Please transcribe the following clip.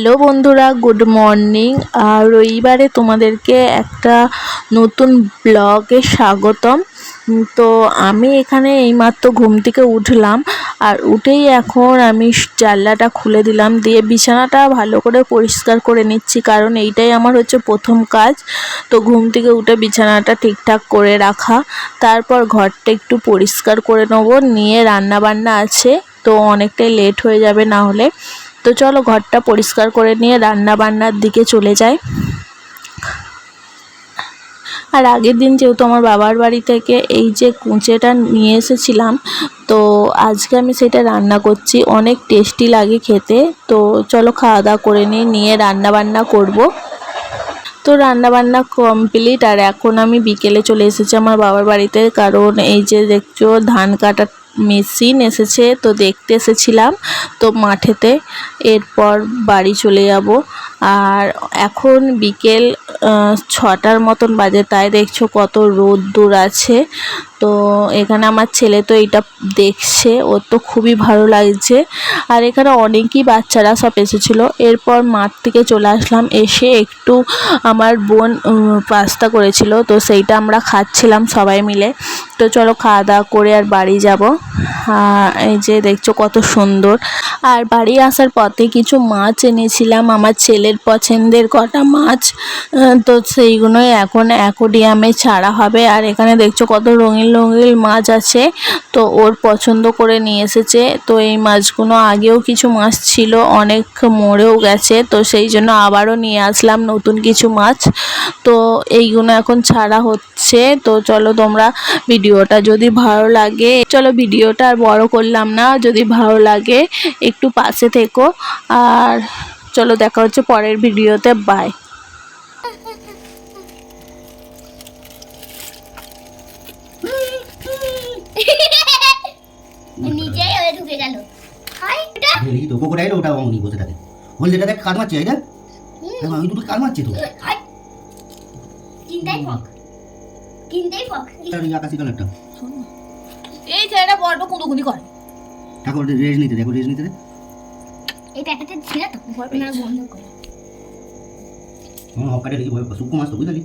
Hello বন্ধুরা, good morning. আর রবিবারে তোমাদেরকে একটা নতুন ব্লগে স্বাগতম। তো আমি এখানে এইমাত্র ঘুম থেকে উঠলাম, আর উঠেই এখন আমি জানলাটা খুলে দিলাম, দিয়ে বিছানাটা ভালো করে পরিষ্কার করে নিচ্ছি, কারণ এইটাই আমার হচ্ছে প্রথম কাজ। তো ঘুম থেকে উঠে বিছানাটা ঠিকঠাক করে রাখা, তারপর ঘরটা একটু পরিষ্কার করে নেবো, নিয়ে রান্না বান্না আছে, তো অনেকটাই লেট হয়ে যাবে না হলে। তো চলো ঘরটা পরিষ্কার করে নিয়ে রান্না বান্নার দিকে চলে যাই। আর আগের দিন যেহেতু আমার বাবার বাড়ি থেকে এই যে কুঁচেটা নিয়ে এসেছিলাম, তো আজকে আমি সেটা রান্না করছি, অনেক টেস্টি লাগে খেতে। তো চলো খাওয়া দাওয়া করে নিয়ে রান্না বান্না করব। তো রান্না বান্না কমপ্লিট, আর এখন আমি বিকেলে চলে এসেছি আমার বাবার বাড়িতে, কারণ এই যে দেখছো ধান কাটা মেশিন এসেছে, তো দেখতে এসেছিলাম তো মাঠেতে। এরপর বাড়ি চলে যাব। আর এখন বিকেল 6টার মতন বাজে, তাই দেখছো কত রোদ্দুর আছে। তো এখানে আমার ছেলে তো এটা দেখছে, ওর তো খুবই ভালো লাগছে। আর এখানে অনেকই বাচ্চারা সব এসেছিলো। এরপর মাঠ থেকে চলে আসলাম, এসে একটু আমার বোন পাস্তা করেছিল, তো সেইটা আমরা খাচ্ছিলাম সবাই মিলে। তো চলো খাওয়া দাওয়া করে আর বাড়ি যাব। এই যে দেখছো কত সুন্দর। আর বাড়ি আসার পথে কিছু মাছ এনেছিলাম, আমার ছেলের পছন্দের কটা মাছ, তো সেইগুলোই এখন অ্যাকোরিয়ামে ছাড়া হবে। আর এখানে দেখছো কত রঙিন রঙিন মাছ আছে, তো ওর পছন্দ করে নিয়ে এসেছে। তো এই মাছগুলো আগেও কিছু মাছ ছিল, অনেক মরেও গেছে, তো সেই জন্য আবারও নিয়ে আসলাম নতুন কিছু মাছ। তো এইগুলো এখন ছাড়া হচ্ছে। তো চলো তোমরা ভিডিওটা যদি ভালো লাগে, চলো ভিডিওটা আর বড় করলাম না, যদি ভালো লাগে একটু পাশে থেকো। আর চলো দেখা হচ্ছে পরের ভিডিওতে, বাই। নিচে ঢুকে গেল। হাই এটা এই তো কোকোডাইল, ওটা অমনি বসে থাকে। হলদেটা দেখ কার মারছে এটা? হ্যাঁ আমি দুটো কার মারছে তো। হাই কিনতেই ফক আর এই আকাশি কালারটা। এই ছেলেটা বড় কুঁদুকুঁদি করে। ঠাকুর রেজ নিতে দেখো, রেজ নিতে দে। এই প্যাকেটটা ছিল তো ভয় পেয়ে বন্ধ করে। হ্যাঁ হকারে দেখি ভয় সুকু মাছ তো বুঝলি।